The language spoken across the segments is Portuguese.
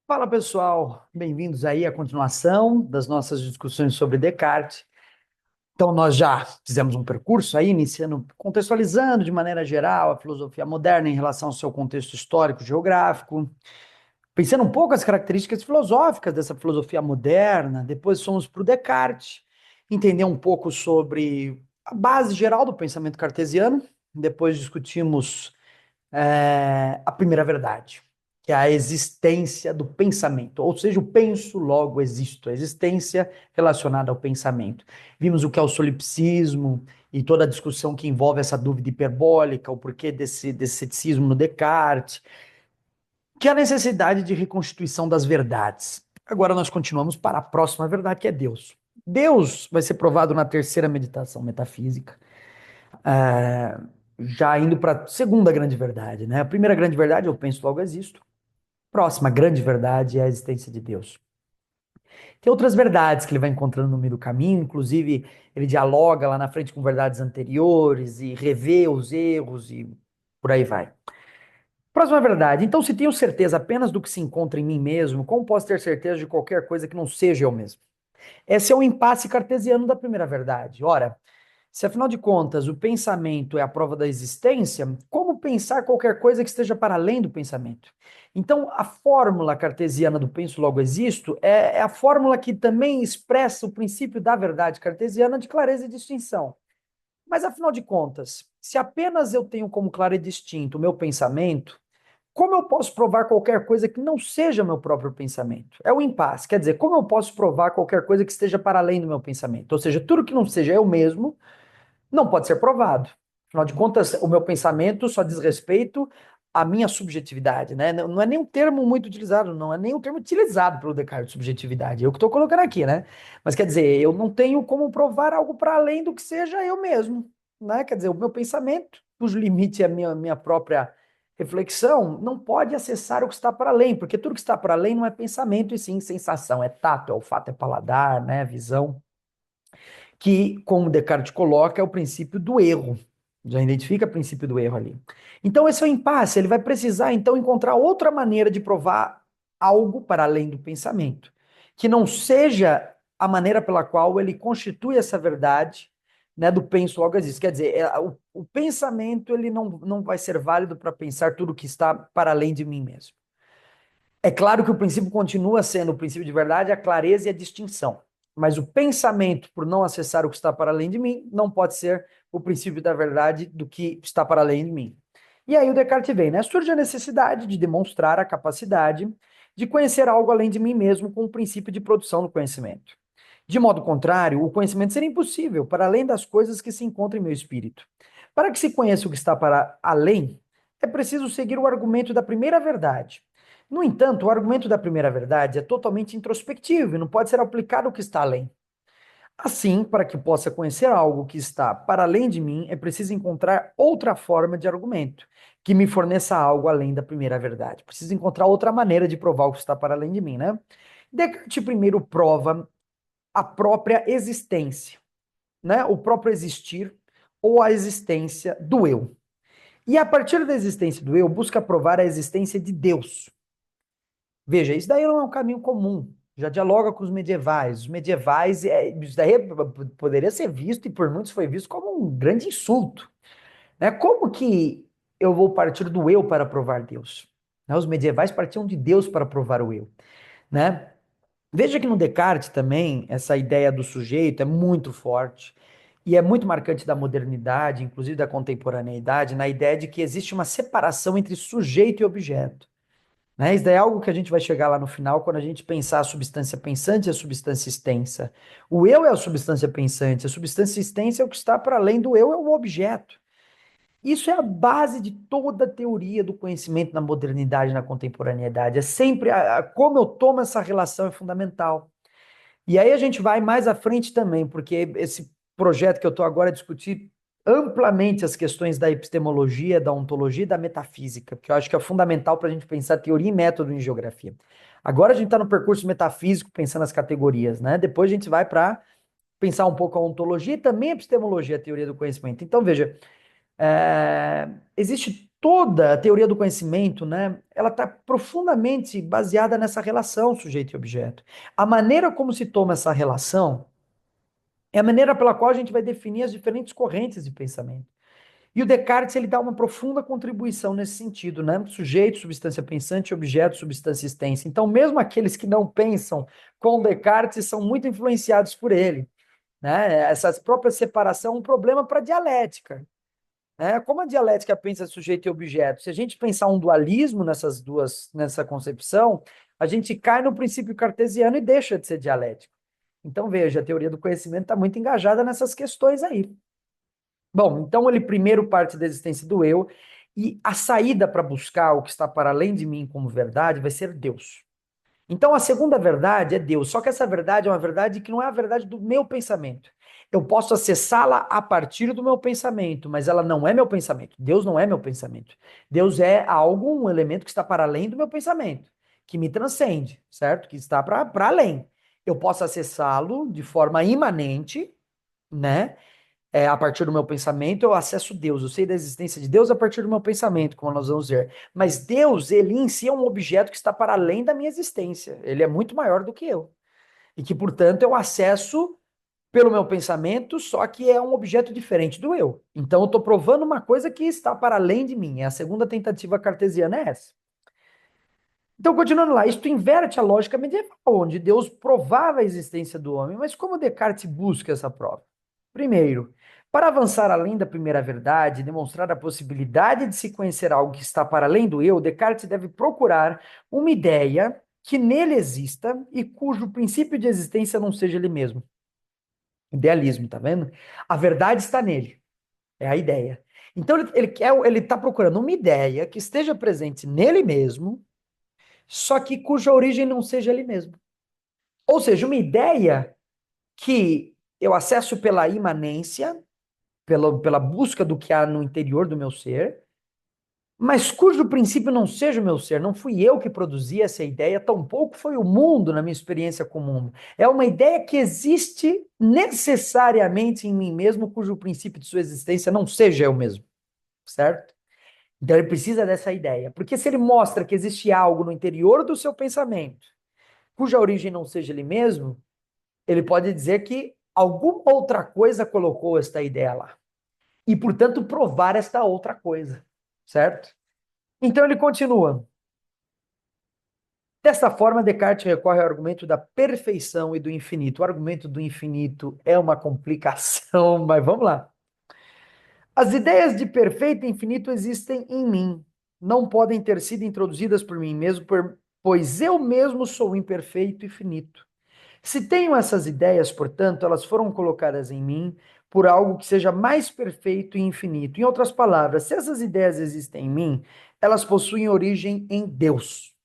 Fala pessoal, bem-vindos aí à continuação das nossas discussões sobre Descartes. Então, nós já fizemos um percurso aí, iniciando, contextualizando de maneira geral a filosofia moderna em relação ao seu contexto histórico, geográfico, pensando um pouco as características filosóficas dessa filosofia moderna. Depois fomos para o Descartes, entender um pouco sobre a base geral do pensamento cartesiano. Depois discutimos a primeira verdade, que é a existência do pensamento, ou seja, o penso, logo existo, a existência relacionada ao pensamento. Vimos o que é o solipsismo e toda a discussão que envolve essa dúvida hiperbólica, o porquê desse ceticismo no Descartes, que é a necessidade de reconstituição das verdades. Agora nós continuamos para a próxima verdade, que é Deus. Deus vai ser provado na terceira meditação metafísica, é, já indo para a segunda grande verdade, né? A primeira grande verdade, eu penso, logo existo. Próxima grande verdade é a existência de Deus. Tem outras verdades que ele vai encontrando no meio do caminho, inclusive ele dialoga lá na frente com verdades anteriores e revê os erros e por aí vai. Próxima verdade. Então, se tenho certeza apenas do que se encontra em mim mesmo, como posso ter certeza de qualquer coisa que não seja eu mesmo? Esse é o impasse cartesiano da primeira verdade. Ora, se afinal de contas o pensamento é a prova da existência, como pensar qualquer coisa que esteja para além do pensamento? Então, a fórmula cartesiana do penso logo existo é a fórmula que também expressa o princípio da verdade cartesiana de clareza e distinção. Mas afinal de contas, se apenas eu tenho como claro e distinto o meu pensamento, como eu posso provar qualquer coisa que não seja meu próprio pensamento? É o impasse. Quer dizer, como eu posso provar qualquer coisa que esteja para além do meu pensamento? Ou seja, tudo que não seja eu mesmo não pode ser provado. Afinal de contas, o meu pensamento só diz respeito à minha subjetividade, né? Não é nem um termo muito utilizado, não é nem um termo utilizado pelo Descartes, subjetividade. É o que estou colocando aqui, né? Mas quer dizer, eu não tenho como provar algo para além do que seja eu mesmo, né? Quer dizer, o meu pensamento, cujo limite é a minha própria reflexão, não pode acessar o que está para além, porque tudo que está para além não é pensamento e sim sensação, é tato, é olfato, é paladar, né? Visão que, como Descartes coloca, é o princípio do erro. Já identifica o princípio do erro ali. Então, esse é o impasse. Ele vai precisar, então, encontrar outra maneira de provar algo para além do pensamento, que não seja a maneira pela qual ele constitui essa verdade, né, do penso logo existe. Quer dizer, o pensamento ele não vai ser válido para pensar tudo que está para além de mim mesmo. É claro que o princípio continua sendo o princípio de verdade, a clareza e a distinção. Mas o pensamento, por não acessar o que está para além de mim, não pode ser o princípio da verdade do que está para além de mim. E aí o Descartes vem, né? Surge a necessidade de demonstrar a capacidade de conhecer algo além de mim mesmo com o princípio de produção do conhecimento. De modo contrário, o conhecimento seria impossível para além das coisas que se encontram em meu espírito. Para que se conheça o que está para além, é preciso seguir o argumento da primeira verdade. No entanto, o argumento da primeira verdade é totalmente introspectivo e não pode ser aplicado ao que está além. Assim, para que possa conhecer algo que está para além de mim, é preciso encontrar outra forma de argumento, que me forneça algo além da primeira verdade. Preciso encontrar outra maneira de provar o que está para além de mim, né? Descartes primeiro prova a própria existência, né? O próprio existir ou a existência do eu. E a partir da existência do eu, busca provar a existência de Deus. Veja, isso daí não é um caminho comum. Já dialoga com os medievais. Os medievais, isso daí poderia ser visto, e por muitos foi visto como um grande insulto. Né? Como que eu vou partir do eu para provar Deus? Né? Os medievais partiam de Deus para provar o eu. Né? Veja que no Descartes também, essa ideia do sujeito é muito forte. E é muito marcante da modernidade, inclusive da contemporaneidade, na ideia de que existe uma separação entre sujeito e objeto. Né? Isso daí é algo que a gente vai chegar lá no final quando a gente pensar a substância pensante e a substância extensa. O eu é a substância pensante, a substância extensa é o que está para além do eu, é o objeto. Isso é a base de toda a teoria do conhecimento na modernidade, na contemporaneidade. É sempre como eu tomo essa relação é fundamental. E aí a gente vai mais à frente também, porque esse projeto que eu estou agora a discutir amplamente as questões da epistemologia, da ontologia e da metafísica, porque eu acho que é fundamental para a gente pensar teoria e método em geografia. Agora a gente está no percurso metafísico, pensando as categorias, né? Depois a gente vai para pensar um pouco a ontologia e também a epistemologia, a teoria do conhecimento. Então, veja, existe toda a teoria do conhecimento, né, ela está profundamente baseada nessa relação sujeito e objeto. A maneira como se toma essa relação é a maneira pela qual a gente vai definir as diferentes correntes de pensamento. E o Descartes ele dá uma profunda contribuição nesse sentido, né? Sujeito, substância pensante, objeto, substância extensa. Então, mesmo aqueles que não pensam com Descartes são muito influenciados por ele, né? Essa própria separação é um problema para a dialética, né? Como a dialética pensa sujeito e objeto, se a gente pensar um dualismo nessa concepção, a gente cai no princípio cartesiano e deixa de ser dialético. Então, veja, a teoria do conhecimento está muito engajada nessas questões aí. Bom, então ele primeiro parte da existência do eu, e a saída para buscar o que está para além de mim como verdade vai ser Deus. Então a segunda verdade é Deus, só que essa verdade é uma verdade que não é a verdade do meu pensamento. Eu posso acessá-la a partir do meu pensamento, mas ela não é meu pensamento. Deus não é meu pensamento. Deus é algo, um elemento que está para além do meu pensamento, que me transcende, certo? Que está para além. Eu posso acessá-lo de forma imanente, né? A partir do meu pensamento, eu acesso Deus. Eu sei da existência de Deus a partir do meu pensamento, como nós vamos ver. Mas Deus, ele em si é um objeto que está para além da minha existência. Ele é muito maior do que eu. E que, portanto, eu acesso pelo meu pensamento, só que é um objeto diferente do eu. Então, eu estou provando uma coisa que está para além de mim. A segunda tentativa cartesiana é essa. Então, continuando lá, isto inverte a lógica medieval, onde Deus provava a existência do homem. Mas como Descartes busca essa prova? Primeiro, para avançar além da primeira verdade, demonstrar a possibilidade de se conhecer algo que está para além do eu, Descartes deve procurar uma ideia que nele exista e cujo princípio de existência não seja ele mesmo. Idealismo, tá vendo? A verdade está nele, é a ideia. Então ele está procurando uma ideia que esteja presente nele mesmo, só que cuja origem não seja ele mesmo. Ou seja, uma ideia que eu acesso pela imanência, pela busca do que há no interior do meu ser, mas cujo princípio não seja o meu ser. Não fui eu que produzi essa ideia, tampouco foi o mundo na minha experiência com o mundo. É uma ideia que existe necessariamente em mim mesmo, cujo princípio de sua existência não seja eu mesmo, certo? Então ele precisa dessa ideia, porque se ele mostra que existe algo no interior do seu pensamento, cuja origem não seja ele mesmo, ele pode dizer que alguma outra coisa colocou esta ideia lá. E, portanto, provar esta outra coisa, certo? Então ele continua. Dessa forma, Descartes recorre ao argumento da perfeição e do infinito. O argumento do infinito é uma complicação, mas vamos lá. As ideias de perfeito e infinito existem em mim. Não podem ter sido introduzidas por mim mesmo, pois eu mesmo sou imperfeito e finito. Se tenho essas ideias, portanto, elas foram colocadas em mim por algo que seja mais perfeito e infinito. Em outras palavras, se essas ideias existem em mim, elas possuem origem em Deus.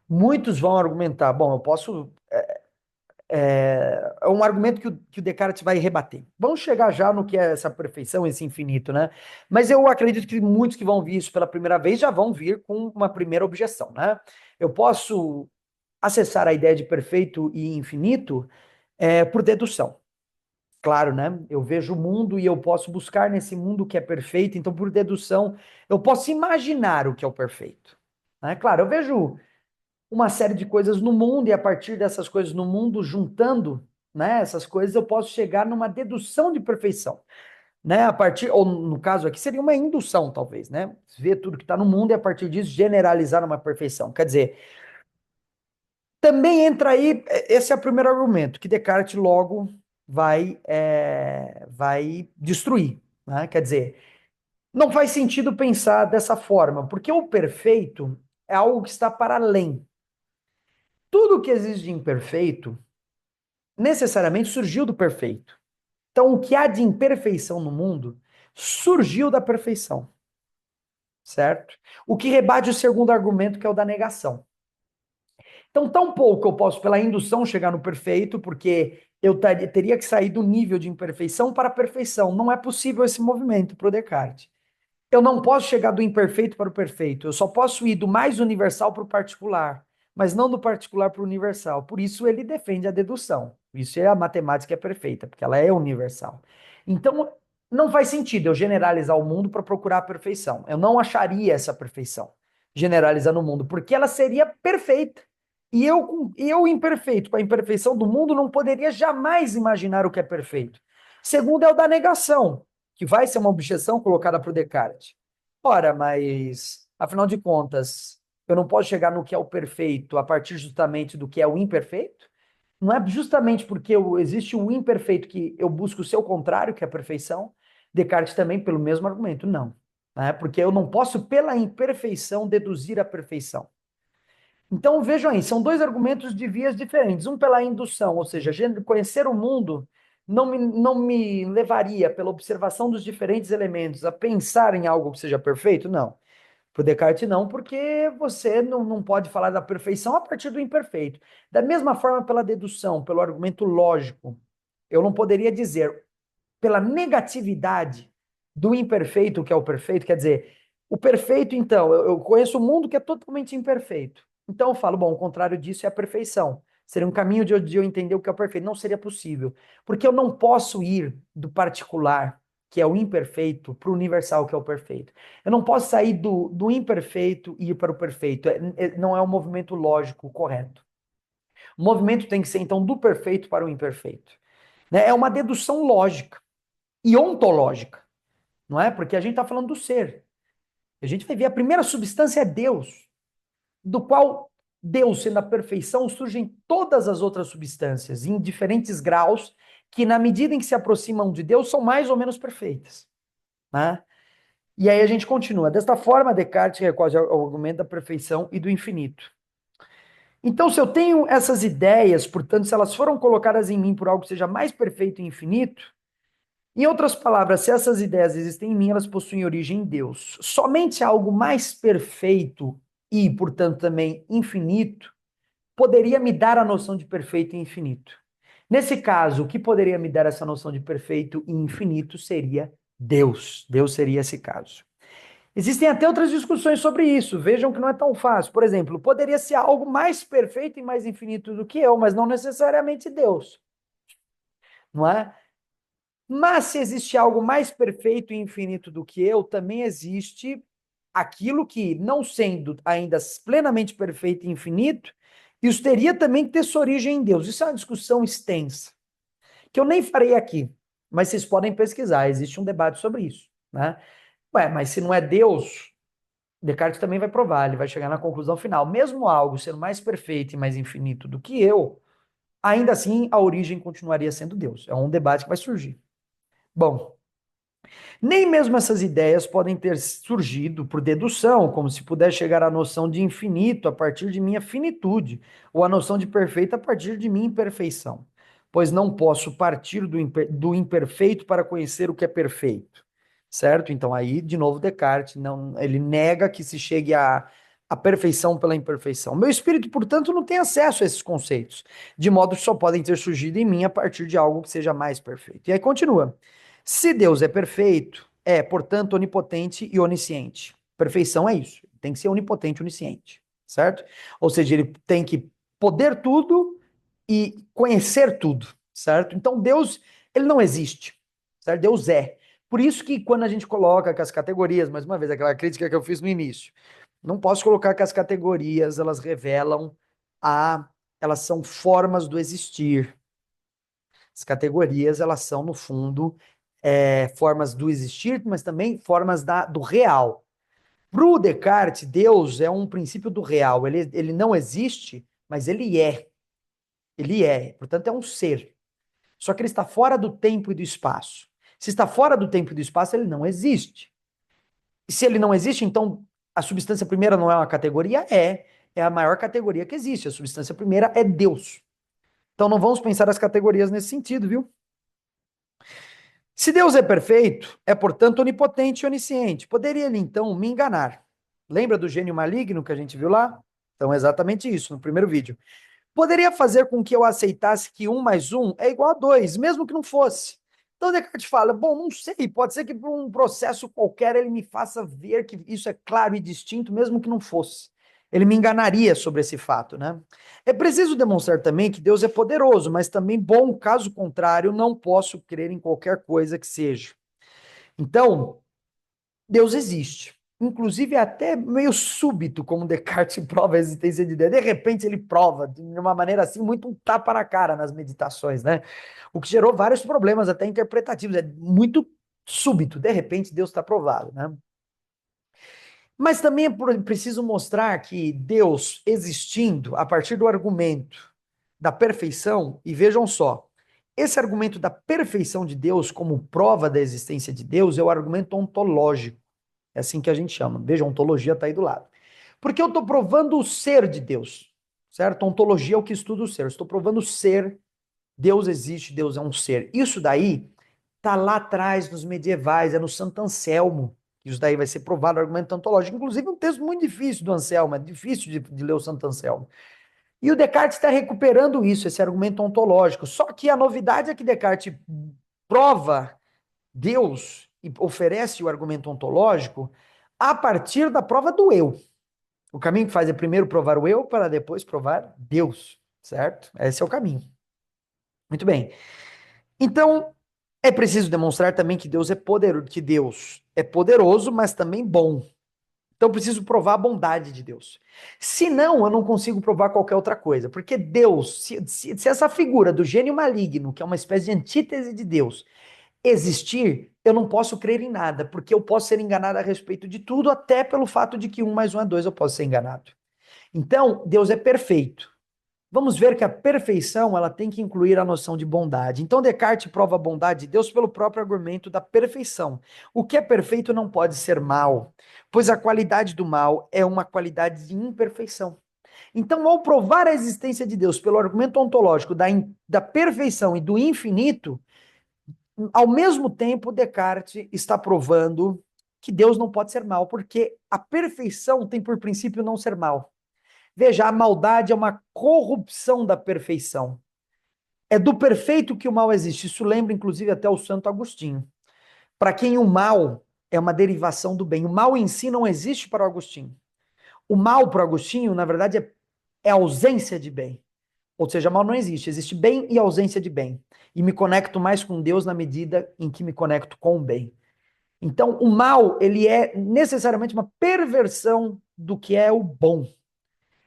Muitos vão argumentar, bom, eu posso. É um argumento que o Descartes vai rebater. Vamos chegar já no que é essa perfeição, esse infinito, né? Mas eu acredito que muitos que vão vir isso pela primeira vez já vão vir com uma primeira objeção, né? Eu posso acessar a ideia de perfeito e infinito por dedução. Claro, né? Eu vejo o mundo e eu posso buscar nesse mundo que é perfeito, então, por dedução, eu posso imaginar o que é o perfeito. Né? Claro, eu vejo uma série de coisas no mundo e a partir dessas coisas no mundo, juntando, né, essas coisas, eu posso chegar numa dedução de perfeição. Né? A partir, ou no caso aqui, seria uma indução, talvez, né? Ver tudo que está no mundo e a partir disso generalizar uma perfeição. Quer dizer, também entra aí, esse é o primeiro argumento, que Descartes logo vai destruir. Né? Quer dizer, não faz sentido pensar dessa forma, porque o perfeito é algo que está para além. Tudo que existe de imperfeito necessariamente surgiu do perfeito. Então, o que há de imperfeição no mundo surgiu da perfeição, certo? O que rebate o segundo argumento, que é o da negação. Então, tão pouco eu posso, pela indução, chegar no perfeito, porque eu teria que sair do nível de imperfeição para a perfeição. Não é possível esse movimento para o Descartes. Eu não posso chegar do imperfeito para o perfeito. Eu só posso ir do mais universal para o particular, mas não do particular para o universal. Por isso ele defende a dedução. Isso é a matemática perfeita, porque ela é universal. Então, não faz sentido eu generalizar o mundo para procurar a perfeição. Eu não acharia essa perfeição generalizando o mundo, porque ela seria perfeita. E eu imperfeito, com a imperfeição do mundo, não poderia jamais imaginar o que é perfeito. Segundo é o da negação, que vai ser uma objeção colocada para o Descartes. Ora, mas, afinal de contas, eu não posso chegar no que é o perfeito a partir justamente do que é o imperfeito? Não é justamente porque existe um imperfeito que eu busco o seu contrário, que é a perfeição? Descartes também, pelo mesmo argumento, não. Né? Porque eu não posso, pela imperfeição, deduzir a perfeição. Então, vejam aí, são dois argumentos de vias diferentes. Um pela indução, ou seja, conhecer o mundo não me levaria, pela observação dos diferentes elementos, a pensar em algo que seja perfeito? Não. Para o Descartes, não, porque você não pode falar da perfeição a partir do imperfeito. Da mesma forma, pela dedução, pelo argumento lógico, eu não poderia dizer, pela negatividade do imperfeito, que é o perfeito, quer dizer, o perfeito, então, eu conheço o mundo que é totalmente imperfeito. Então eu falo, bom, o contrário disso é a perfeição. Seria um caminho de eu entender o que é o perfeito. Não seria possível. Porque eu não posso ir do particular, que é o imperfeito, para o universal, que é o perfeito. Eu não posso sair do imperfeito e ir para o perfeito. Não é um movimento lógico correto. O movimento tem que ser, então, do perfeito para o imperfeito. Né? É uma dedução lógica e ontológica, não é? Porque a gente está falando do ser. A gente vai ver a primeira substância é Deus, do qual Deus, sendo a perfeição, surgem todas as outras substâncias em diferentes graus, que na medida em que se aproximam de Deus são mais ou menos perfeitas. Né? E aí a gente continua. Desta forma, Descartes recorre ao argumento da perfeição e do infinito. Então, se eu tenho essas ideias, portanto, se elas foram colocadas em mim por algo que seja mais perfeito e infinito, em outras palavras, se essas ideias existem em mim, elas possuem origem em Deus. Somente algo mais perfeito e, portanto, também infinito poderia me dar a noção de perfeito e infinito. Nesse caso, o que poderia me dar essa noção de perfeito e infinito seria Deus. Deus seria esse caso. Existem até outras discussões sobre isso. Vejam que não é tão fácil. Por exemplo, poderia ser algo mais perfeito e mais infinito do que eu, mas não necessariamente Deus. Não é? Mas se existe algo mais perfeito e infinito do que eu, também existe aquilo que, não sendo ainda plenamente perfeito e infinito, isso teria também que ter sua origem em Deus. Isso é uma discussão extensa, que eu nem farei aqui, mas vocês podem pesquisar, existe um debate sobre isso, né? Ué, mas se não é Deus, Descartes também vai provar, ele vai chegar na conclusão final. Mesmo algo sendo mais perfeito e mais infinito do que eu, ainda assim a origem continuaria sendo Deus. É um debate que vai surgir. Bom, nem mesmo essas ideias podem ter surgido por dedução, como se pudesse chegar à noção de infinito a partir de minha finitude, ou à noção de perfeito a partir de minha imperfeição, pois não posso partir do imperfeito para conhecer o que é perfeito, certo? Então aí, de novo, Descartes, não, ele nega que se chegue à perfeição pela imperfeição. Meu espírito, portanto, não tem acesso a esses conceitos, de modo que só podem ter surgido em mim a partir de algo que seja mais perfeito. E aí continua. Se Deus é perfeito, é, portanto, onipotente e onisciente. Perfeição é isso. Tem que ser onipotente e onisciente, certo? Ou seja, ele tem que poder tudo e conhecer tudo, certo? Então, Deus, ele não existe, certo? Deus é. Por isso que quando a gente coloca que as categorias, mais uma vez, aquela crítica que eu fiz no início, não posso colocar que as categorias, elas revelam elas são formas do existir. As categorias, elas são, no fundo, formas do existir, mas também formas do real. Para o Descartes, Deus é um princípio do real. Ele não existe, mas ele é. Ele é. Portanto, é um ser. Só que ele está fora do tempo e do espaço. Se está fora do tempo e do espaço, ele não existe. E se ele não existe, então a substância primeira não é uma categoria? É. É a maior categoria que existe. A substância primeira é Deus. Então não vamos pensar as categorias nesse sentido, viu? Se Deus é perfeito, é portanto onipotente e onisciente. Poderia ele então me enganar? Lembra do gênio maligno que a gente viu lá? Então é exatamente isso no primeiro vídeo. Poderia fazer com que eu aceitasse que um mais um é igual a dois, mesmo que não fosse. Então Descartes fala: bom, não sei, pode ser que por um processo qualquer ele me faça ver que isso é claro e distinto, mesmo que não fosse. Ele me enganaria sobre esse fato, né? É preciso demonstrar também que Deus é poderoso, mas também bom, caso contrário, não posso crer em qualquer coisa que seja. Então, Deus existe. Inclusive, é até meio súbito, como Descartes prova a existência de Deus. De repente, ele prova de uma maneira assim, muito um tapa na cara nas meditações, né? O que gerou vários problemas, até interpretativos. É muito súbito. De repente, Deus está provado, né? Mas também é preciso mostrar que Deus existindo a partir do argumento da perfeição, e vejam só, esse argumento da perfeição de Deus como prova da existência de Deus é o argumento ontológico. É assim que a gente chama. Veja, a ontologia está aí do lado. Porque eu estou provando o ser de Deus, certo? A ontologia é o que estuda o ser. Eu estou provando o ser, Deus existe, Deus é um ser. Isso daí está lá atrás nos medievais, é no Santo Anselmo. Isso daí vai ser provado o argumento ontológico. Inclusive, um texto muito difícil do Anselmo, é difícil de ler o Santo Anselmo. E o Descartes está recuperando isso, esse argumento ontológico. Só que a novidade é que Descartes prova Deus e oferece o argumento ontológico a partir da prova do eu. O caminho que faz é primeiro provar o eu para depois provar Deus, certo? Esse é o caminho. Muito bem. Então, é preciso demonstrar também que Deus é poderoso, mas também bom. Então, eu preciso provar a bondade de Deus. Senão, eu não consigo provar qualquer outra coisa. Porque Deus, se essa figura do gênio maligno, que é uma espécie de antítese de Deus, existir, eu não posso crer em nada, porque eu posso ser enganado a respeito de tudo, até pelo fato de que 1 mais 1 é 2, eu posso ser enganado. Então, Deus é perfeito. Vamos ver que a perfeição ela tem que incluir a noção de bondade. Então, Descartes prova a bondade de Deus pelo próprio argumento da perfeição. O que é perfeito não pode ser mal, pois a qualidade do mal é uma qualidade de imperfeição. Então, ao provar a existência de Deus pelo argumento ontológico da perfeição e do infinito, ao mesmo tempo, Descartes está provando que Deus não pode ser mal, porque a perfeição tem por princípio não ser mal. Veja, a maldade é uma corrupção da perfeição. É do perfeito que o mal existe. Isso lembra, inclusive, até o Santo Agostinho. Para quem o mal é uma derivação do bem. O mal em si não existe para o Agostinho. O mal para o Agostinho, na verdade, é ausência de bem. Ou seja, mal não existe. Existe bem e ausência de bem. E me conecto mais com Deus na medida em que me conecto com o bem. Então, o mal, ele é necessariamente uma perversão do que é o bom.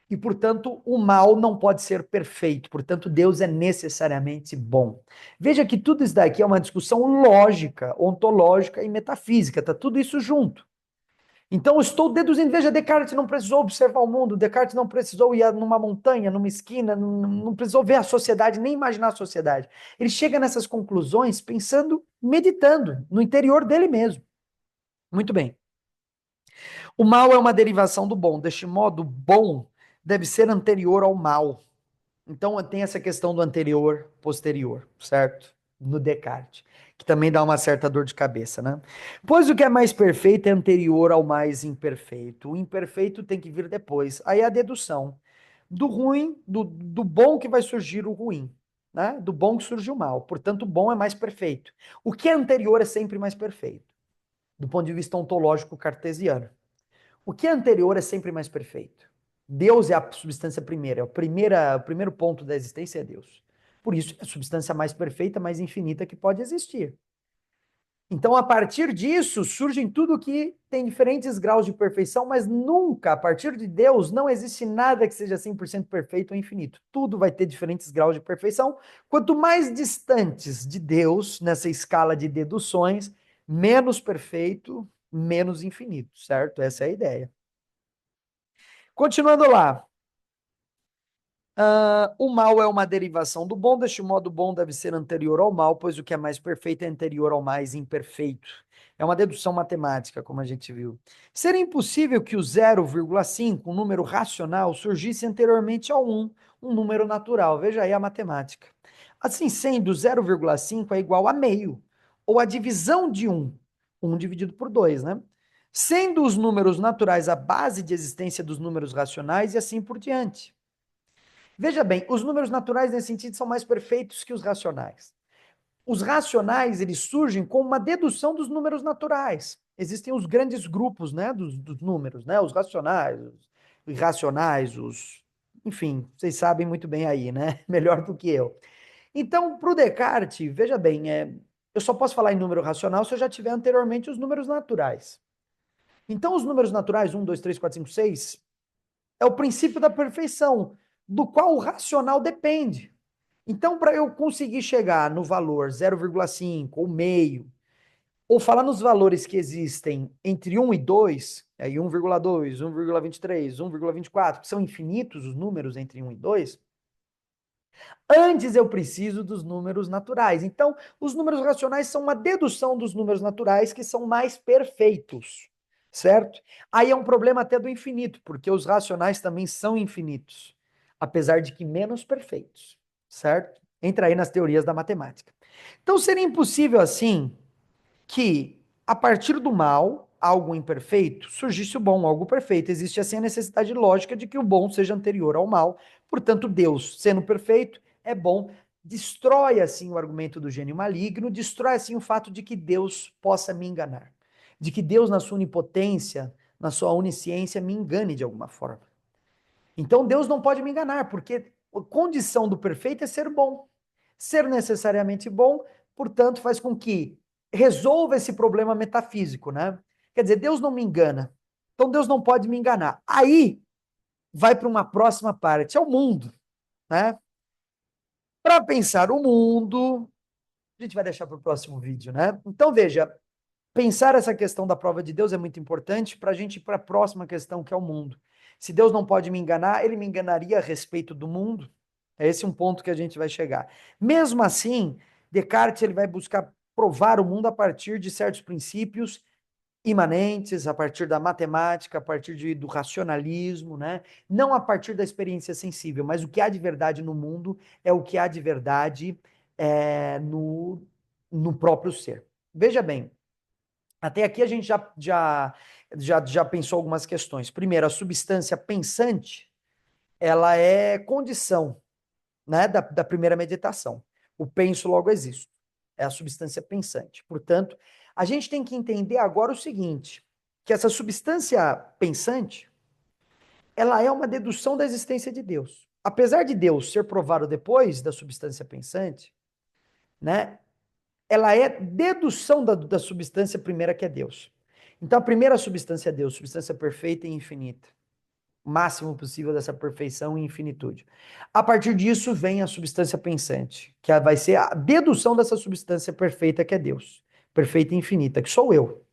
E, portanto, o mal não pode ser perfeito. Portanto, Deus é necessariamente bom. Veja que tudo isso daqui é uma discussão lógica, ontológica e metafísica. Está tudo isso junto. Então, eu estou deduzindo. Veja, Descartes não precisou observar o mundo. Descartes não precisou ir numa montanha, numa esquina. Não precisou ver a sociedade, nem imaginar a sociedade. Ele chega nessas conclusões pensando, meditando no interior dele mesmo. Muito bem. O mal é uma derivação do bom. Deste modo, o bom deve ser anterior ao mal. Então, tem essa questão do anterior, posterior, certo? No Descartes, que também dá uma certa dor de cabeça, né? Pois o que é mais perfeito é anterior ao mais imperfeito. O imperfeito tem que vir depois. Aí é a dedução. Do ruim, do bom que vai surgir o ruim, né? Do bom que surge o mal. Portanto, o bom é mais perfeito. O que é anterior é sempre mais perfeito, do ponto de vista ontológico cartesiano. O que é anterior é sempre mais perfeito. Deus é a substância primeira, o primeiro ponto da existência é Deus. Por isso, é a substância mais perfeita, mais infinita que pode existir. Então, a partir disso, surgem tudo que tem diferentes graus de perfeição, mas nunca, a partir de Deus, não existe nada que seja 100% perfeito ou infinito. Tudo vai ter diferentes graus de perfeição. Quanto mais distantes de Deus, nessa escala de deduções, menos perfeito, menos infinito, certo? Essa é a ideia. Continuando lá. O mal é uma derivação do bom, deste modo, o bom deve ser anterior ao mal, pois o que é mais perfeito é anterior ao mais imperfeito. É uma dedução matemática, como a gente viu. Seria impossível que o 0,5, um número racional, surgisse anteriormente ao 1, um número natural. Veja aí a matemática. Assim sendo, 0,5 é igual a meio, ou a divisão de 1 dividido por 2, né? Sendo os números naturais a base de existência dos números racionais e assim por diante. Veja bem, os números naturais nesse sentido são mais perfeitos que os racionais. Os racionais, eles surgem como uma dedução dos números naturais. Existem os grandes grupos, né, dos números, né, os racionais, os irracionais, enfim, vocês sabem muito bem aí, né, melhor do que eu. Então, para o Descartes, veja bem, eu só posso falar em número racional se eu já tiver anteriormente os números naturais. Então, os números naturais, 1, 2, 3, 4, 5, 6, é o princípio da perfeição, do qual o racional depende. Então, para eu conseguir chegar no valor 0,5 ou meio, ou falar nos valores que existem entre 1 e 2, aí 1,2, 1,23, 1,24, que são infinitos os números entre 1 e 2, antes eu preciso dos números naturais. Então, os números racionais são uma dedução dos números naturais que são mais perfeitos, certo? Aí é um problema até do infinito, porque os racionais também são infinitos, apesar de que menos perfeitos, certo? Entra aí nas teorias da matemática. Então, seria impossível assim que, a partir do mal, algo imperfeito, surgisse o bom, algo perfeito. Existe assim a necessidade lógica de que o bom seja anterior ao mal. Portanto, Deus, sendo perfeito, é bom. Destrói assim o argumento do gênio maligno, destrói assim o fato de que Deus possa me enganar. De que Deus, na sua onipotência, na sua onisciência, me engane de alguma forma. Então Deus não pode me enganar, porque a condição do perfeito é ser bom. Ser necessariamente bom, portanto, faz com que resolva esse problema metafísico, né? Quer dizer, Deus não me engana. Então Deus não pode me enganar. Aí vai para uma próxima parte, é o mundo, né? Para pensar o mundo, a gente vai deixar para o próximo vídeo, né? Então veja, pensar essa questão da prova de Deus é muito importante para a gente ir para a próxima questão, que é o mundo. Se Deus não pode me enganar, ele me enganaria a respeito do mundo? É esse um ponto que a gente vai chegar. Mesmo assim, Descartes ele vai buscar provar o mundo a partir de certos princípios imanentes, a partir da matemática, a partir do racionalismo, né? Não a partir da experiência sensível, mas o que há de verdade no mundo é o que há de verdade no próprio ser. Veja bem, até aqui a gente já pensou algumas questões. Primeiro, a substância pensante, ela é condição, né, da primeira meditação. O penso, logo existo. É a substância pensante. Portanto, a gente tem que entender agora o seguinte, que essa substância pensante, ela é uma dedução da existência de Deus. Apesar de Deus ser provado depois da substância pensante, né, ela é dedução da substância primeira que é Deus. Então, a primeira substância é Deus, substância perfeita e infinita. O máximo possível dessa perfeição e infinitude. A partir disso vem a substância pensante, que vai ser a dedução dessa substância perfeita que é Deus. Perfeita e infinita, que sou eu.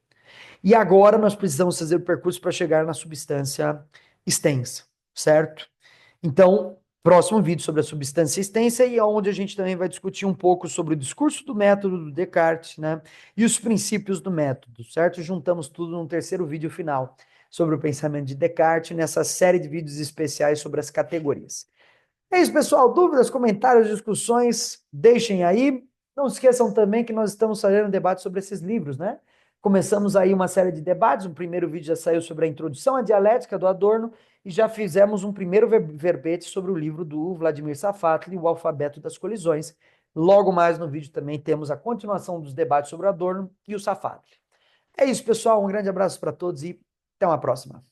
E agora nós precisamos fazer o percurso para chegar na substância extensa, certo? Então, próximo vídeo sobre a substância extensa e onde a gente também vai discutir um pouco sobre o discurso do método do Descartes, né? E os princípios do método, certo? Juntamos tudo num terceiro vídeo final sobre o pensamento de Descartes nessa série de vídeos especiais sobre as categorias. É isso, pessoal. Dúvidas, comentários, discussões, deixem aí. Não esqueçam também que nós estamos fazendo um debate sobre esses livros, né? Começamos aí uma série de debates. Um primeiro vídeo já saiu sobre a introdução à dialética do Adorno e já fizemos um primeiro verbete sobre o livro do Vladimir Safatli, O Alfabeto das Colisões. Logo mais no vídeo também temos a continuação dos debates sobre o Adorno e o Safatli. É isso, pessoal. Um grande abraço para todos e até uma próxima.